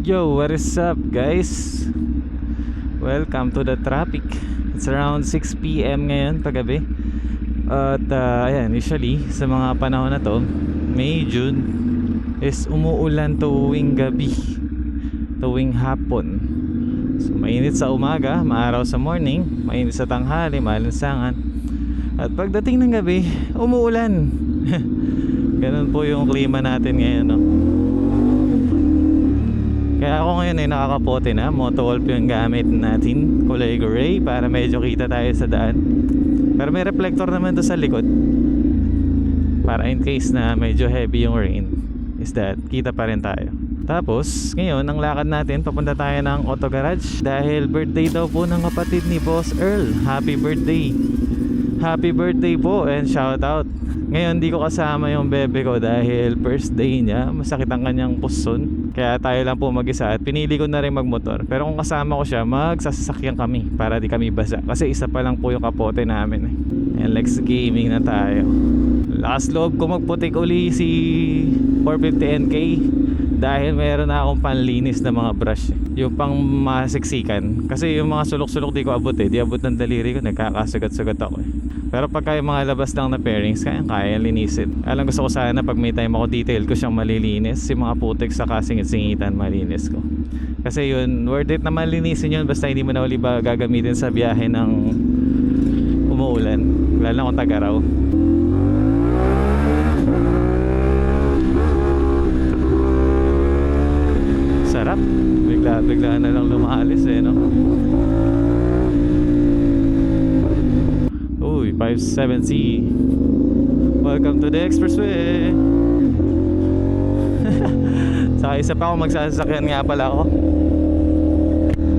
Yo, what is up guys? Welcome to the traffic. It's around 6 PM ngayon paggabi. At ayan, usually sa mga panahon na to, May, June, is umuulan tuwing gabi, tuwing hapon. So mainit sa umaga, maaraw sa morning, mainit sa tanghali, malinsangan. At pagdating ng gabi, umuulan. Ganun po yung klima natin ngayon, no? Kaya ako ngayon ay nakakapote na. Motowolf yung gamit natin, kulay gray, para medyo kita tayo sa daan. Pero may reflector naman to sa likod, para in case na medyo heavy yung rain, is that kita pa rin tayo. Tapos ngayon ang lakad natin, papunta tayo ng auto garage, dahil birthday daw po ng kapatid ni Boss Earl. Happy birthday! Happy birthday po and shout out. Ngayon di ko kasama yung bebe ko dahil first day niya, masakit ang kanyang puson. Kaya tayo lang po mag-isa at pinili ko na rin magmotor. Pero kung kasama ko siya, magsasakyan kami para di kami basa. Kasi isa pa lang po yung kapote namin. And Lex Gaming na tayo. Lakas loob ko magputik uli si 450NK dahil meron na akong panlinis na mga brush, yung pang masiksikan. Kasi yung mga sulok-sulok di ko abot eh. Di abot ng daliri ko, nagkakasugat-sugat ako eh. Pero pagka yung mga labas lang na pairings, kaya linisin. Alam, gusto ko sana pag may time ako, detail ko siyang malilinis. Yung mga putik sa kasingit-singitan, malinis ko. Kasi yun, worth it na malinisin yun. Basta hindi mo na uli ba gagamitin sa biyahe ng umuulan, lalo na kung tag-araw. Sarap, bigla na lang lumaalis eh, no? Uy, 57C. Welcome to the expressway. Saka isa pa ako, magsasakyan nga pala ako.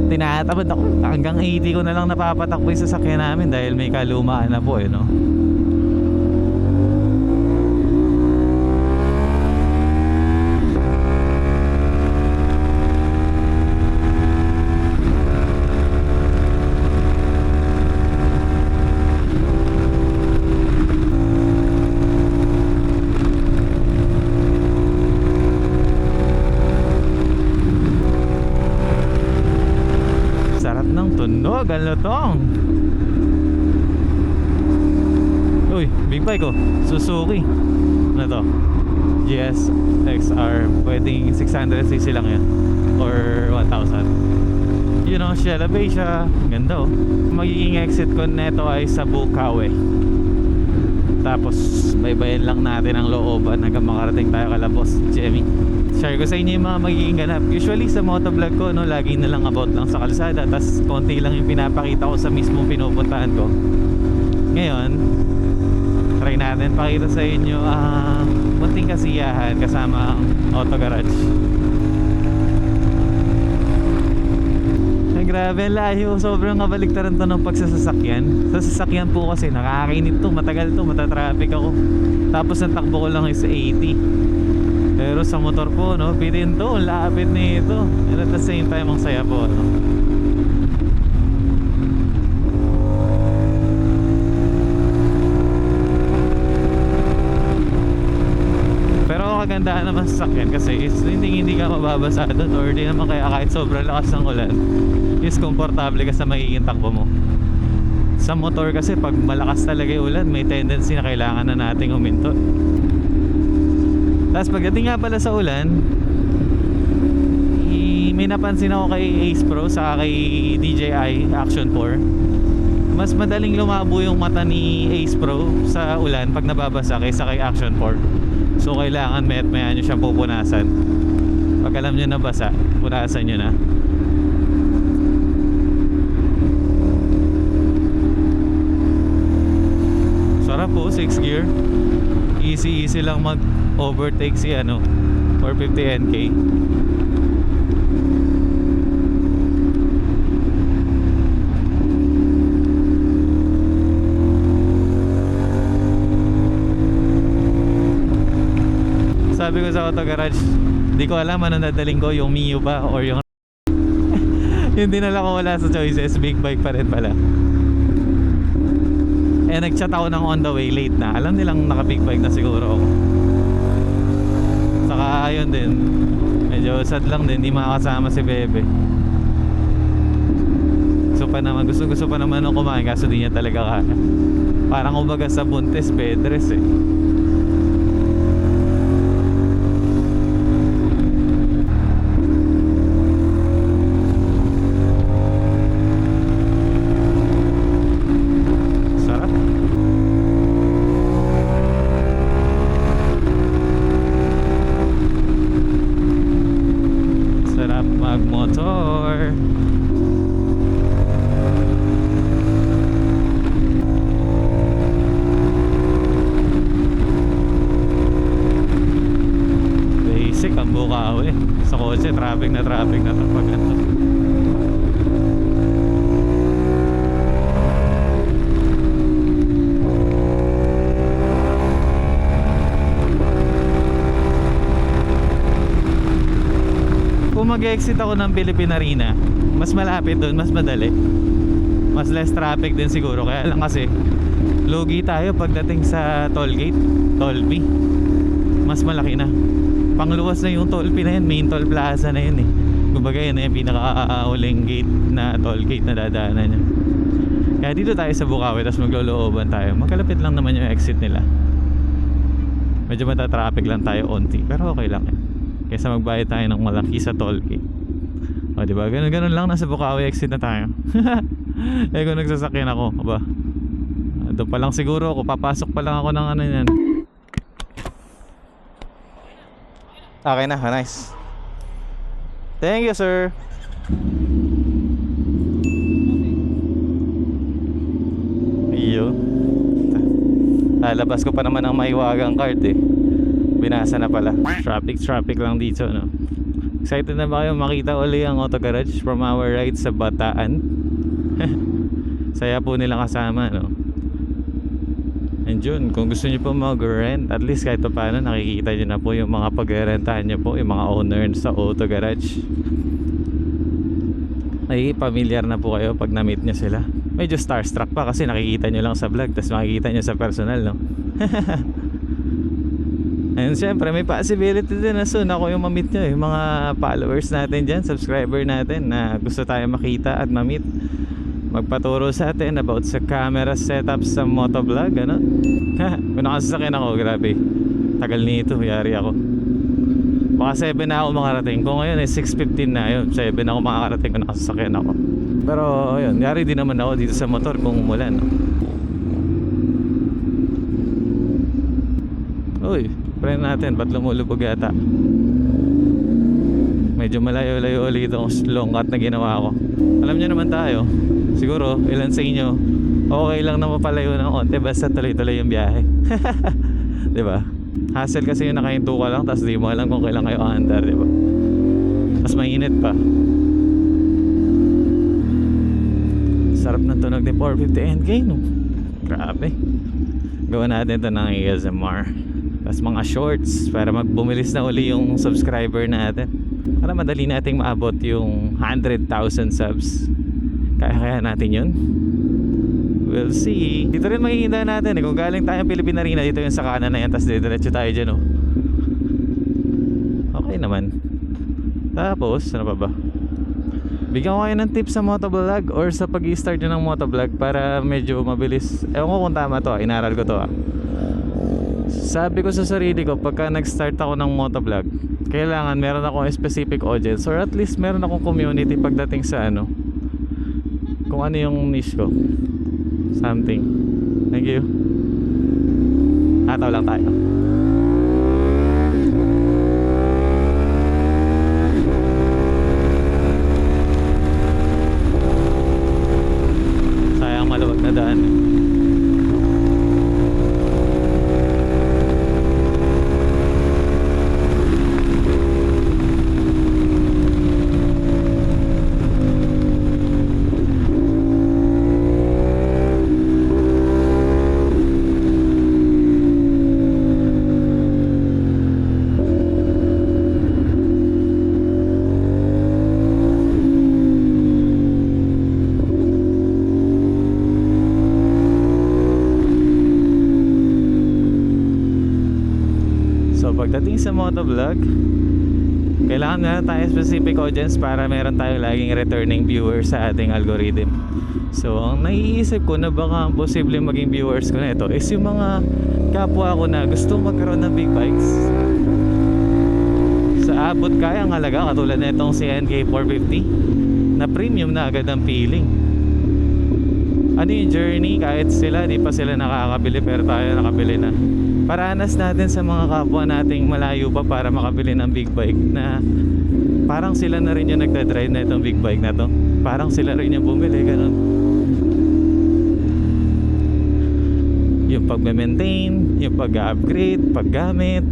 Tinatamad ako, hanggang 80 ko na lang napapatakbo yung sasakyan namin dahil may kalumaan na po eh, no? Tunog ang lutong. Uy, big bike ko, Suzuki. Ano to? GS XR. Pwedeng 600cc lang yan, or 1000. You know, Shelby siya. Ganda oh. Magiging exit ko neto ay sa Bukawe. Tapos baybayin lang natin ang looban hanggang makarating tayo kala Boss Jemmy. Share ko sa inyo yung mga magiging ganap. Usually sa motovlog ko, no, lagi na lang about lang sa kalsada, tas konti lang yung pinapakita ko sa mismo pinupuntahan ko. Ngayon, try natin pakita sa inyo ang munting kasiyahan kasama ang auto garage. Ay, grabe, layo. Sobrang kabaliktaran to ng pagsasasakyan. Sa sasakyan po kasi nakakainit to, matagal to, matatraffic ako. Tapos ang takbo ko lang is 80. Pero sa motor po, no, bitin to, lapit nito. And at the same time, ang saya po, no? Pero kagandahan naman sa sakyan kasi is hindi ka mababasa doon, or di naman kaya kahit sobrang lakas ng ulan is komportable ka sa magiging takbo mo. Sa motor kasi pag malakas talaga yung ulan, may tendency na kailangan na nating huminto. Tapos pagdating nga pala sa ulan, may napansin ako kay Ace Pro saka kay DJI Action 4. Mas madaling lumabo yung mata ni Ace Pro sa ulan pag nababasa kaysa kay Action 4. So kailangan maya nyo siyang pupunasan. Pag alam nyo na basa, punasan nyo na. Sarap po, 6 gear. Easy lang mag overtake si 450NK. Sabi ko sa auto garage, di ko alam ano nadaling ko, yung Mio ba or yung yung dinala ko wala sa choices, big bike pa rin pala. Nagchat ako ng on the way, late na. Alam nilang naka big bike na siguro ako. Saka Saka ayun din, medyo sad lang din, hindi makakasama si Bebe. Gusto pa naman nung kumain, kaso di niya talaga kaya. Parang kumbaga sa buntis, bedrest eh. Sarap. Sarap magmotor. Basic ang Bukawi. Sa kotse, traffic na pag ano. Kung mag-exit ako ng Philippine Arena, mas malapit doon, mas madali, mas less traffic din siguro. Kaya lang kasi lugi tayo pagdating sa toll gate, toll B. Mas malaki na, pangluwas na yung toll B na yun, main toll plaza na yun eh. Kumbaga yun na yung pinaka-uling gate na toll gate na dadaanan nyo. Kaya dito tayo sa Bukawi, tapos maglolooban tayo. Magkalapit lang naman yung exit nila. Medyo matatraffic lang tayo onti, pero okay lang yan kaysa magbayad tayo ng malaki sa toll gate. O diba, ganun lang, nasa Bukawi exit na tayo. Eh kung nagsasakyan ako, aba, doon pa lang siguro ako, papasok pa lang ako ng ano yan. Okay na, nice. Thank you sir. Iyo, lalabas ko pa naman ang maiwagang card eh. Binasa na pala. Traffic lang dito, no? Excited na ba kayo makita uli ang Auto Garage from our ride sa Bataan? Saya po nila kasama, no? And yun, kung gusto nyo po mag-rent, at least kahit pa paano nakikita nyo na po yung mga pag-rentahan nyo po, yung mga owners sa Auto Garage. Ay, familiar na po kayo pag na-meet nyo sila. Medyo starstruck pa kasi nakikita nyo lang sa vlog, tapos makikita nyo sa personal, no? And syempre may possibility din na soon ako yung ma-meet nyo, yung mga followers natin dyan, subscriber natin na gusto tayo makita at ma-meet, magpaturo sa atin about sa camera setup sa motovlog, ano? Kung nakasasakyan ako, grabe, tagal nito, yari ako. Baka 7 na ako makarating. Kung ngayon ay 6:15 na, yun 7 na ako makakarating kung nakasasakyan ako. Pero ayun, yari din naman ako dito sa motor kung umulan, no? Uy, preno natin, ba't lumulubog yata? Medyo malayo-layo ulit itong long cut na ginawa ko. Alam nyo naman tayo, siguro ilan sa inyo okay lang na mapalayo ng konti basta tuloy-tuloy yung biyahe. Diba? Hassle kasi yung nakahinto ka lang, tapos di mo alam kung kailan kayo under, diba? Tapos mainit pa. Sarap ng tunog ni 450 NK, no? Grabe. Gawa natin ito ng ASMR. Tapos mga shorts para magbumilis na uli yung subscriber natin, para madali nating maabot yung 100,000 subs. Kaya natin yun. We'll see. Dito rin makikita natin eh, kung galing tayong Philippine Arena, dito yung sa kanan na yan, tapos diretso tayo dyan, oh. Okay naman. Tapos ano pa ba, bigyan ko kayo ng tips sa motovlog or sa pag-i-start nyo ng motovlog para medyo mabilis. Ewan ko kung tama to, inaral ko to. Sabi ko sa sarili ko, pagka nag-start ako ng motovlog, kailangan meron akong specific audience or at least meron akong community pagdating sa ano, kung ano yung niche ko, something. Thank you. Ataw lang tayo. Sayang maluwag na daan. pagdating sa motovlog, kailangan na tayo specific audience para meron tayong laging returning viewers sa ating algorithm. So ang naiisip ko na baka ang posibleng maging viewers ko na ito is yung mga kapwa ko na gusto magkaroon ng big bikes sa abot kayang halaga, katulad na itong CNK 450 na premium na agad ang feeling. Ano yung journey, kahit sila di pa sila nakakabili pero tayo nakabili na. Paranas natin sa mga kapwa nating malayo pa para makabili ng big bike na parang sila na rin yung nagdadrive na itong big bike na to. Parang sila rin yung bumili, ganun. Yung pag-maintain, yung pag-upgrade, paggamit.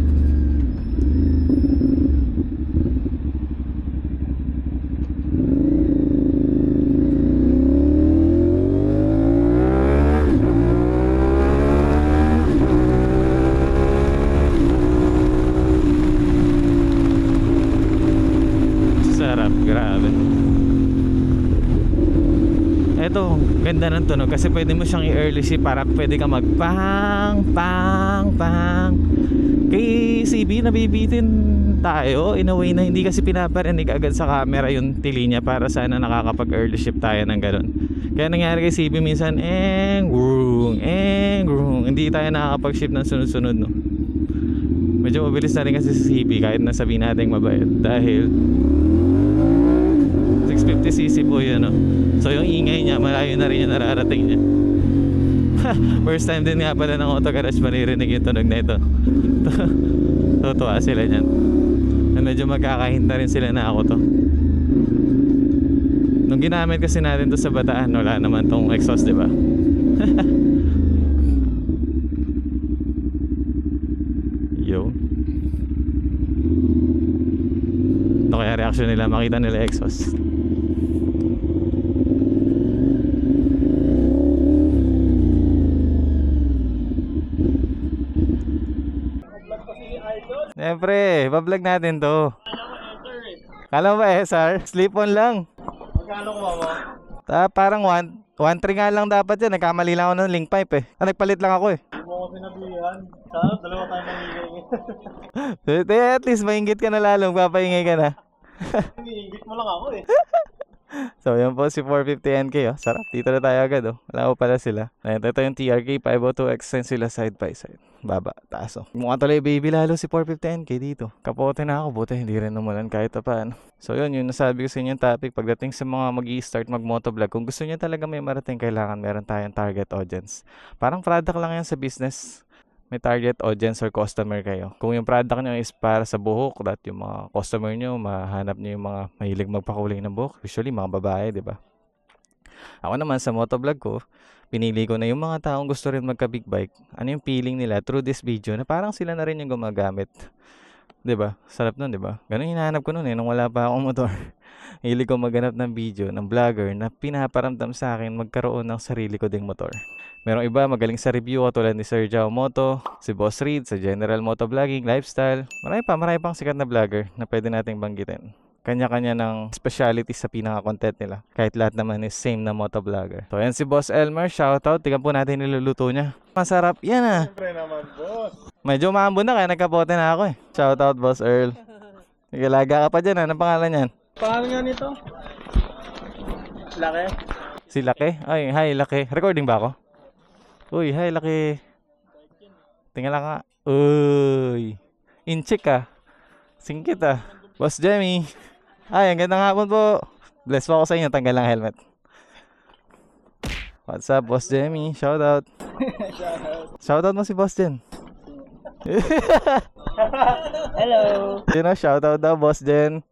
Sarap, grabe. Eto, ganda ng tunog kasi pwede mo siyang i-early shift para pwede ka mag pang pang pang. Kay CB nabibitin tayo in a way na hindi kasi pinaparinig agad sa camera yung tili niya para sana nakakapag early shift tayo ng ganun. Kaya nangyari kay CB minsan grung, hindi tayo nakakapag shift ng sunod-sunod, no. Medyo mabilis na rin kasi si CB kahit nasabihin natin mabait dahil 650cc po yun, no? So yung ingay niya, malayo na rin yung nararating niya. First time din nga pala ng auto garage maririnig yung tunog na ito. Tutuwa sila niyan. Medyo magkakahinta rin sila na ako to. Nung ginamit kasi natin to sa Bataan, wala naman tong exhaust, diba? Yo. Ito kaya reaction nila, makita nila exhaust. Siyempre, bablog natin to. Kala mo ba SR? Slip on lang. Magkano ko ba? Parang 1.3 nga lang dapat yan. Nagkamali lang ako ng link pipe eh. Nagpalit lang ako eh. Hindi mo ko sinabihan. Sana dalawa tayo mangingay. At least maingit ka na lalong. Papaingay ka na. Iniingit mo lang ako eh. So yan po si 450NK, oh. Sarap, dito na tayo agad, oh. Wala ko pala sila. Ito yung TRK 502X sila side by side. Baba, taas, oh. Mukha tuloy baby lalo si 450NK dito. Kapote na ako, buti hindi rin numulan kahit pa paano. So yun, yung nasabi ko sa inyo yung topic. Pagdating sa mga mag-i-start mag-motovlog, kung gusto niyo talaga may marating, kailangan meron tayong target audience. Parang product lang yan sa business. May target audience or customer kayo. Kung yung product nyo is para sa buhok, that yung mga customer nyo, mahanap nyo yung mga mahilig magpakulay ng buhok. Usually, mga babae, di ba? Ako naman sa motovlog ko, pinili ko na yung mga taong gusto rin magka-big bike. Ano yung feeling nila through this video na parang sila na rin yung gumagamit. Di ba? Sarap nun, di ba? Ganun hinahanap ko nun nung wala pa akong motor. Hilig ko maghanap ng video ng vlogger na pinaparamdam sa akin magkaroon ng sarili ko ding motor. Merong iba magaling sa review katulad ni Sir Jao Moto, si Boss Reed sa general motovlogging, lifestyle. Marami pang sikat na vlogger na pwede nating banggitin. Kanya-kanya ng speciality sa pinaka-content nila. Kahit lahat naman is same na motovlogger. So yan si Boss Elmer, shoutout. Tingnan po natin niluluto niya. Masarap yan ah. Siyempre naman, boss. Medyo maambon na kaya nagkapote na ako eh. Shoutout Boss Earl. Nagalaga ka pa dyan, anong pangalan yan? Paano nga nito? Laki? Si Laki? Ay, hi Laki. Recording ba ako? Uy, hi Laki. Tingnan lang nga. Uy. Incheck ah. Singkit ah. Boss Jemmy. Ay, ang gandang hapon po. Bless po ako sa inyo. Tanggal lang helmet. What's up, Boss Jemmy? Shoutout. Shoutout mo si Boss Jen. Hello. You know, shoutout daw, Boss Jen.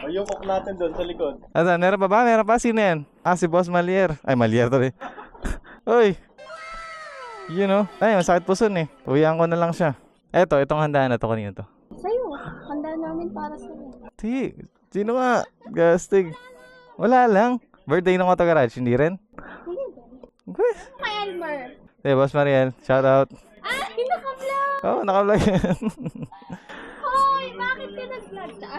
O yung cook natin doon sa likod. Asa, meron pa ba? Meron pa? Sino yan? Ah, si Boss Malier. Ay, Malier to eh. Uy. You know. Ay, masakit puson eh. Uwihan ko na lang siya. Itong handaan na to. Kanina to. Sa'yo. Handa namin para sa'yo. Sino nga? Gastig. Wala lang. Birthday ng Auto Garage, hindi rin? Hindi ba? Okay. Kay Elmer. Hey, Boss Mariel. Shout out. Ah, naka-vlog! Oh, naka-vlog yan. Hoy, bakit ka nag-vlog siya?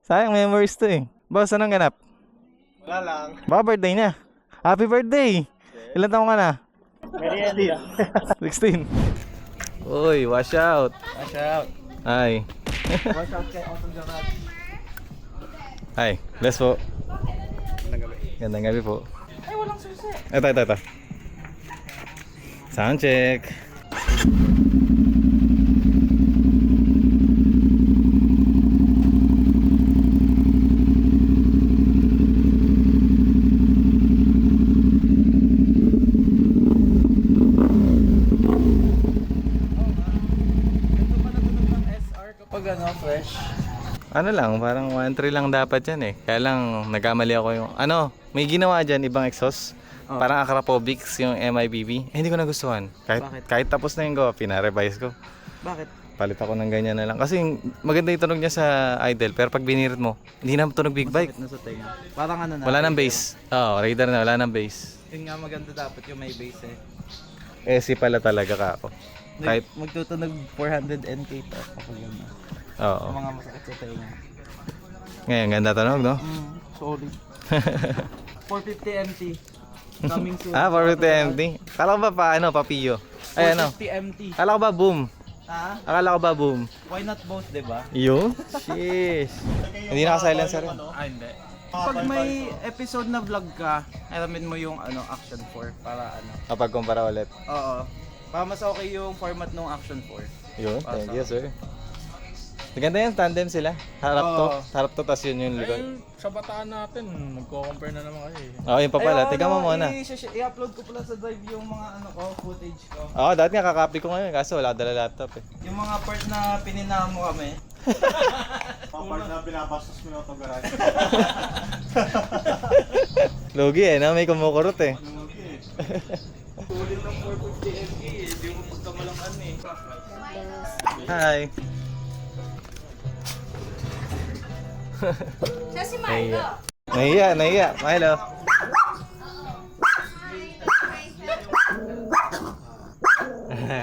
Sayang memories to eh. Boss, anong ganap? Wala lang. Baka birthday niya. Happy birthday! Ilan taong ka na? Merienda. 16. Uy, wash out. Watch out. Ay. Watch out kay Auto Garage. Ay, bless po. Magandang gabi. Gandang gabi po. Ay, walang susi. Ito. Sound check. Ito pala tunog ng SR kapag ano, fresh. Ano lang, parang 1.3 lang dapat yan eh. Kaya lang, nagkamali ako yung... Ano, may ginawa dyan, ibang exhaust. Oh. Parang Akrapovics yung MIBB. Hindi ko nagustuhan. Bakit? Kahit tapos na yung gawa, pinarevise ko. Bakit? Palit ako ng ganyan na lang. Kasi maganda yung tunog niya sa idle. Pero pag binirit mo, hindi na tunog big bike. Masakit na sa tenga. Parang ano na. Wala nang bass. Oo, radar na, wala nang bass. Yun nga maganda dapat yung may bass eh. AC pala talaga ka ako. Kahit, Magtutunog 400 NK to kapag yun na. oo. Yung mga masakit sa tenga. Ngayon, ganda tunog, no? Solid. 450 MT. Coming soon. 450 MT. Kala ko ba pa Pio? Ay, ano? 450 MT. Kala ko ba boom? Ha? Akala ko ba boom? Why not both, diba? Yun? Sheesh. Hindi naka-silencer yun. Hindi. Pag may episode na vlog ka, alamin mo yung ano Action 4 para ano. Kapag kumpara ulit. Oo. Para mas okay yung format ng Action 4. Yun, thank you sir. Maganda yan, tandem sila. Harap to, tas yun yung likod. Ayun, sa bataan natin, magko-compare na naman kayo eh. Oo, yun pa pala. Tingnan mo muna. I-upload ko pala sa drive yung mga ano ko, footage ko. Oo, dati nga kakopy ko ngayon kaso wala dala laptop eh. Yung mga part na pininahan mo kami. Mga part na binabastos mo yung Auto Garage. Lugi eh, na may kumukurot eh. Tuloy ng 450 MK eh, hindi mo magkamalangan eh. Hi. Siya si Milo. Nahiya. Milo.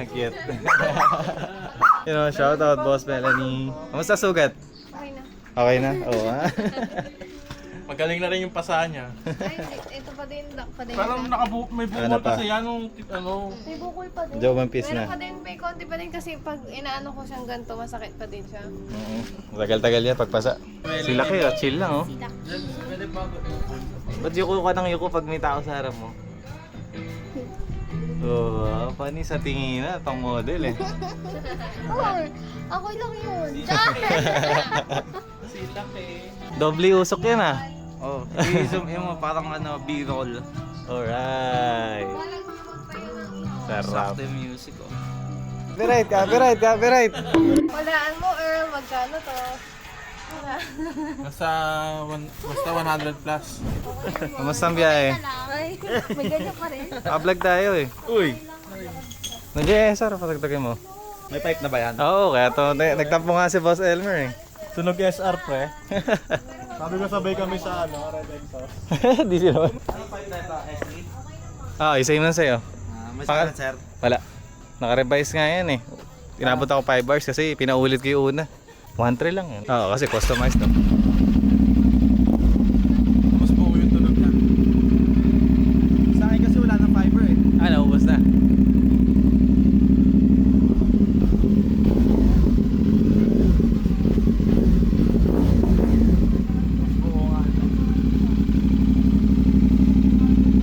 Cute. You know, shout out Boss Melanie. Kamusta sugat? Okay na. Okay na? Oo ha? Magaling na rin yung pasahan niya. Ay, ito pa din. Pa din. Parang may bukol Ano pa? kasi yan nung ano. May bukol pa din. Joe One Piece Meron na. pa din, may konti pa din kasi pag inaano ko siyang ganito, masakit pa din siya. Tagal-tagal yan pagpasa. Sila kayo, chill lang oh. Pwede ba? Ba't yuko ka ng yuko pag may tao sa harap mo? Oo, pani sa tingin na, pang model eh. Oh, ako lang yun. Sila eh. Doble usok yan ah. Oh, i-zoom in mo parang ano, B-roll. Alright. Sarap. Sakto yung music oh. Copyright. Walaan mo, Earl. Magkano to? Wala. Basta 100 plus. Kamusta ang biyahe? Ay, may ganyan pa rin. Vlog tayo eh. Uy! Nag-ESR, patagtagin mo. May pipe na ba yan? Oo, kaya to, nagtampo nga si Boss Elmer eh. Tunog SR pre. Sabi ko sabay kami sa ano, Red Exhaust. Di sila. Ano pipe na ito? S8? Isa yun lang sa'yo. May Pangal- sir. Wala. Naka-revise nga yan eh. Inabot ako 5 hours kasi pinaulit ko yung una. 1.3 lang yan. Oo, kasi customized no. Mas buo yung tunog niya. Sa akin kasi wala ng fiber eh. Naubos na. Oo nga.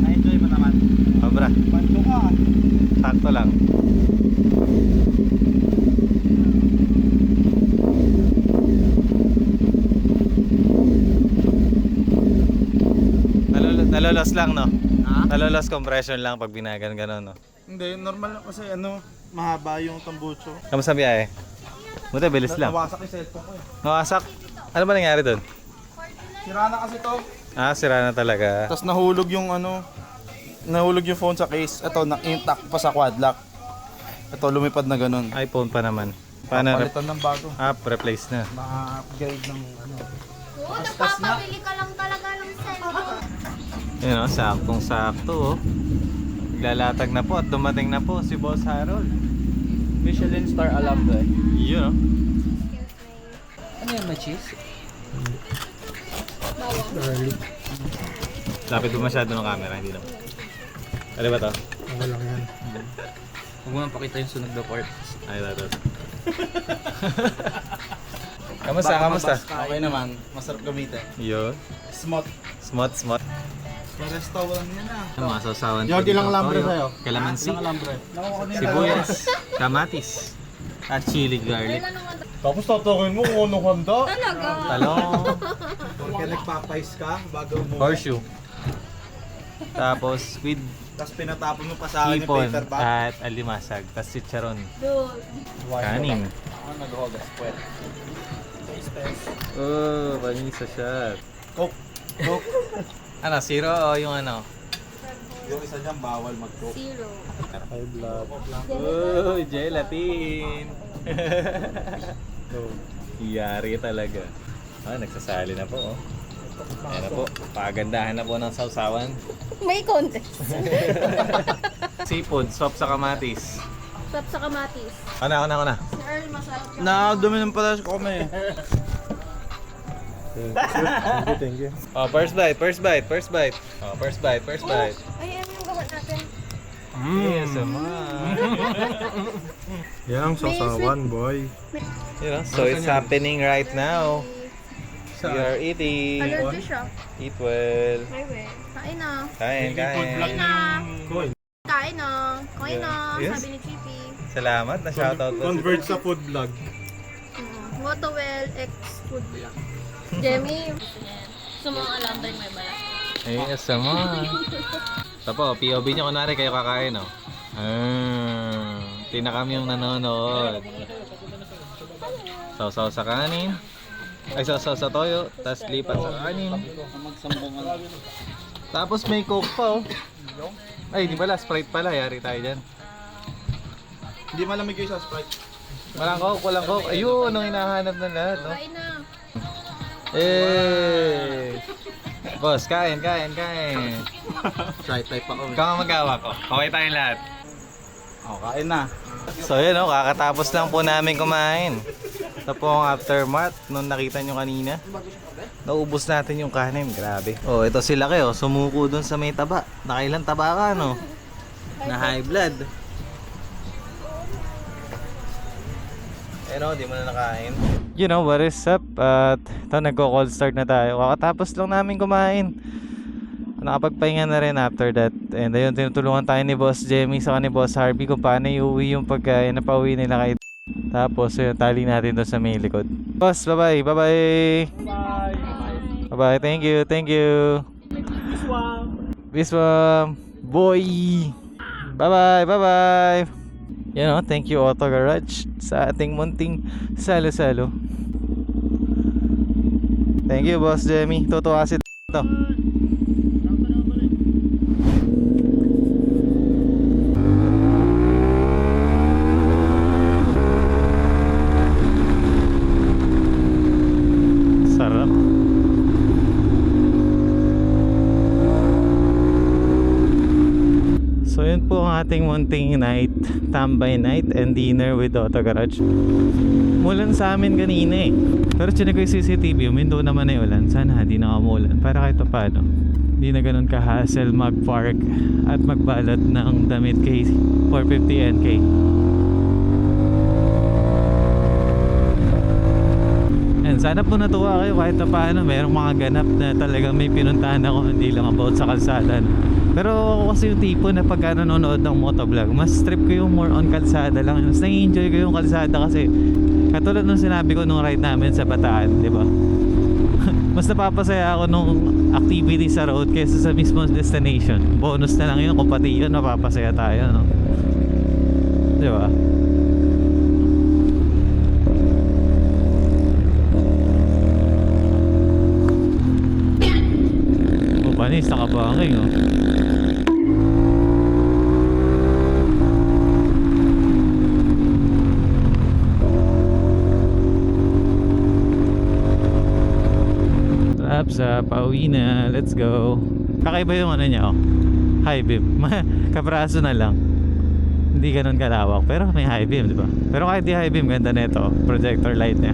Na-enjoy mo naman. Sobra. Panto ka. Sakto lang. Nalolos lang no? Ha? Nalolos compression lang pag binagan gano'n no? Hindi, normal lang kasi ano, mahaba yung tambucho. Kamusta ang biyahe? Buti, bilis lang. Nawasak yung cellphone ko eh. Nawasak. Ano ba nangyari doon? Sira na kasi to. Sira na talaga. Tapos nahulog yung ano, nahulog yung phone sa case. Ito, na-intact pa sa quad lock. Ito, lumipad na ganun. iPhone pa naman. Paano? Palitan ng bago. Replace na. Ma-upgrade ng ano. Oo, nagpapabili ka lang talaga ng cellphone. Yun o, saktong-sakto oh. Lalatag na po at dumating na po si Boss Harold. Michelin star alumni. Yun oh. Ano yan, may cheese? Lapit mo masyado ng camera, hindi naman. Ano ba to? Huwag mo nang pakita yung sunog na part. Ay, ito. Kamusta? Okay naman. Masarap gamitin. Yun. Smooth. Smooth. Paresto lang yan ah. Ang mga sausawan. Yung po ilang dito. lambre Toyo, sa'yo? Kalamansi, Lambre. sibuyas, kamatis, at chili garlic. Tapos tatakin mo kung anong handa. Talaga. Talong, Kaya nagpapais ka bago mo. horseshoe. Tapos with Tapos pinatapon mo pa sa akin yung hipon paper bag. at alimasag. Tapos chicharon. Dude. Kanin. Nag-hogas. Pwede. Oh, vanilla shot. Coke. Ano, zero o yung ano? Yung isa dyan bawal mag-coke. Zero. High blood. Oh, gelatin. Yari talaga. Ah, nagsasali na po oh. Ayan na po, pagandahan na po ng sausawan. May contest. Seafood, soup sa kamatis. Stop sa kamatis. Ako na. Si Earl, masarap ka. Nakadumi ng pala sa kome. Thank you. Oh, first bite. Oh, first bite. Ay, ano yung gawa natin? Yes, Yan ang sausawan, boy. You know, so it's happening right now. We are eating. Allergy siya. Eat well. Ay, we. Kain na. Kain. Kain na. Kain na. Kain na. Yes. Sabi ni Chippy. Salamat, na-shoutout po. Convert sa food vlog. Motowell X Food Vlog. Jemmy. Sa mga alambay may balat. Ay, sama. Ito po, POV nyo kunwari kayo kakain, no? Tinakam yung nanonood. Sausaw sa kanin. Ay, sausaw sa toyo. Tapos lipat sa kanin. Tapos may coke pa, oh. Ay, di pala, Sprite pala. Yari tayo dyan. Hindi malamig yung sa Sprite. Walang coke. Ayun, ang hinahanap ng lahat, no? Kain na. Eh! Boss, kain. Try type ako. Ikaw ang mag-awa ko. Okay tayo lahat. Oh, kain na. So yun, oh, kakatapos lang po namin kumain. Ito po ang aftermath nung nakita nyo kanina. Naubos natin yung kanin, grabe. Oh, ito sila kayo, sumuko dun sa may taba. Nakailan taba ka, no? Na high blood. Eh no, di mo na nakain. You know, what is up? At ito, nagko-cold start na tayo. Kakatapos lang namin kumain. Nakapagpahinga na rin after that. And ayun, tinutulungan tayo ni Boss Jemmy sa ni Boss Harvey kung paano iuwi yung pagkain na pauwi nila kay tapos yun, tali natin doon sa may likod. Boss, bye-bye. Bye-bye, thank you. Biswam. Boy. Bye-bye. You know, thank you Auto Garage sa ating munting salo-salo. Thank you, Boss Jemmy. Tutuwa si to. Sarap. So yun po ang ating munting night, tambay night and dinner with Auto Garage. Mulan sa amin kanina eh. Pero chinek ko yung CCTV, umindo naman na yung ulan. Sana di nakamulan para kahit paano hindi na ganun ka-hassle mag-park at magbalot ng damit kay 450 NK. And sana po natuwa kayo kahit na paano merong mga ganap na talagang may pinuntahan ako, hindi lang about sa kalsada, no? Pero ako kasi yung tipo na pagka nanonood ng motovlog, mas trip ko yung more on kalsada lang. Mas nai-enjoy ko yung kalsada kasi katulad nung sinabi ko nung ride namin sa Bataan, di ba? Mas napapasaya ako nung activity sa road kaysa sa mismo destination. Bonus na lang yun kung pati yun napapasaya tayo, no? Di ba? Panis, nakabangay, oh. Laps up, pauwi na, let's go. Kakaiba yung ano niya, oh. High beam. Kapraso na lang. Hindi ganun kalawak, pero may high beam, di ba? Pero kahit di high beam, ganda nito, projector light niya.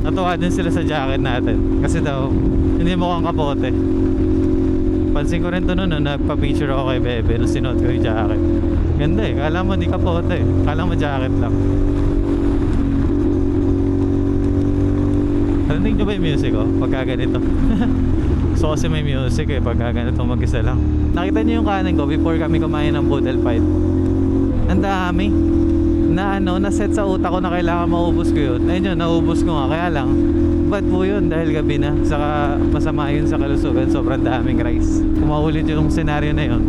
Natuwa din sila sa jacket natin kasi daw hindi mukhang kapote. Pansin ko rin to noon, nagpa-picture ako kay Bebe nung sinuot ko yung jacket. Ganda eh, kala mo di kapote eh. Kala mo jacket lang. Narinig nyo ba yung music ko? Pagka ganito. So kasi may music eh, pagka ganito mag-isa lang. Nakita nyo yung kanin ko before kami kumain ng Boodle Fight. Ang dami. Na-set sa utak ko na kailangan maubos ko yun. Ayun yun, naubos ko nga. Kaya lang, bad po yun dahil gabi na. Saka masama yun sa kalusugan. Sobrang daming rice. Kung maulit yung scenario na yun,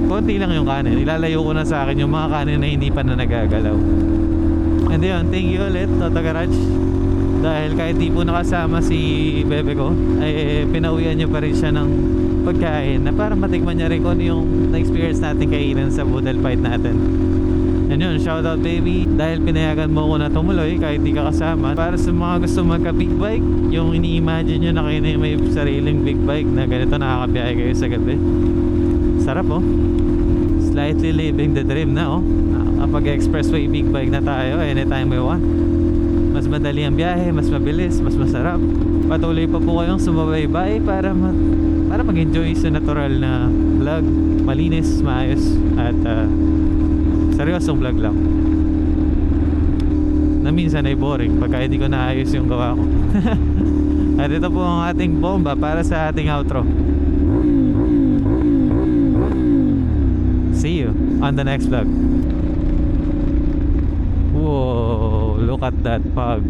konti lang yung kanin. Ilalayo ko na sa akin yung mga kanin na hindi pa na nagagalaw. And yun, thank you ulit, Toto Garage. Dahil kahit di po nakasama si Bebe ko, ay pinauwian niyo pa rin siya ng pagkain na para matikman niya rin kung ano yung na-experience natin kainan sa Boodle Fight natin. And yun, shoutout baby, dahil pinayagan mo ko na tumuloy kahit di ka kasama. Para sa mga gusto magka big bike, yung ini-imagine nyo na kayo na may sariling big bike na ganito nakakabiyahe kayo sa gabi. Sarap oh. Slightly living the dream na oh. Kapag expressway big bike na tayo anytime we want. Mas madali ang biyahe, mas mabilis, mas masarap. Patuloy pa po kayong sumabaybay para mag-enjoy sa natural na vlog. Malinis, maayos at seryosong vlog lang. Na minsan ay boring pagka hindi ko naayos yung gawa ko. At ito po ang ating bomba para sa ating outro. See you on the next vlog. Whoa, look at that pug.